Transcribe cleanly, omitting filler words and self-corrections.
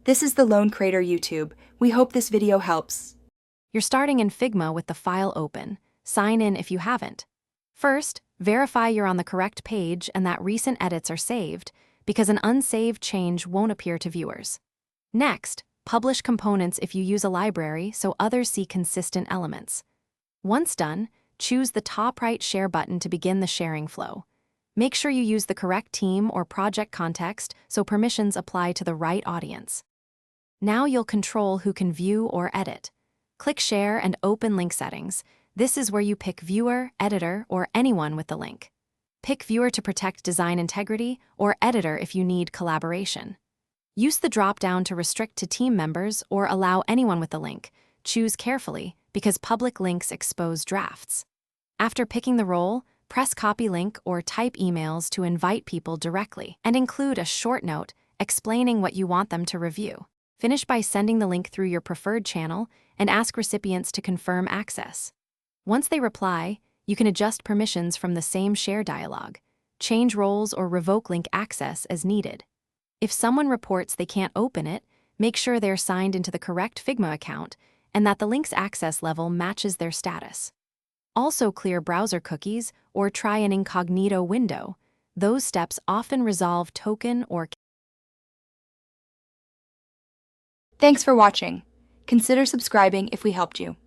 This is the Lone Creator YouTube. We hope this video helps. You're starting in Figma with the file open. Sign in if you haven't. First, verify you're on the correct page and that recent edits are saved, because an unsaved change won't appear to viewers. Next, publish components if you use a library so others see consistent elements. Once done, choose the top right share button to begin the sharing flow. Make sure you use the correct team or project context so permissions apply to the right audience. Now you'll control who can view or edit. Click Share and open link settings. This is where you pick viewer, editor, or anyone with the link. Pick viewer to protect design integrity or editor if you need collaboration. Use the drop-down to restrict to team members or allow anyone with the link. Choose carefully because public links expose drafts. After picking the role, press copy link or type emails to invite people directly and include a short note explaining what you want them to review. Finish by sending the link through your preferred channel and ask recipients to confirm access. Once they reply, you can adjust permissions from the same share dialog, change roles or revoke link access as needed. If someone reports they can't open it, make sure they're signed into the correct Figma account and that the link's access level matches their status. Also clear browser cookies or try an incognito window. Those steps often resolve token or. Thanks for watching. Consider subscribing if we helped you.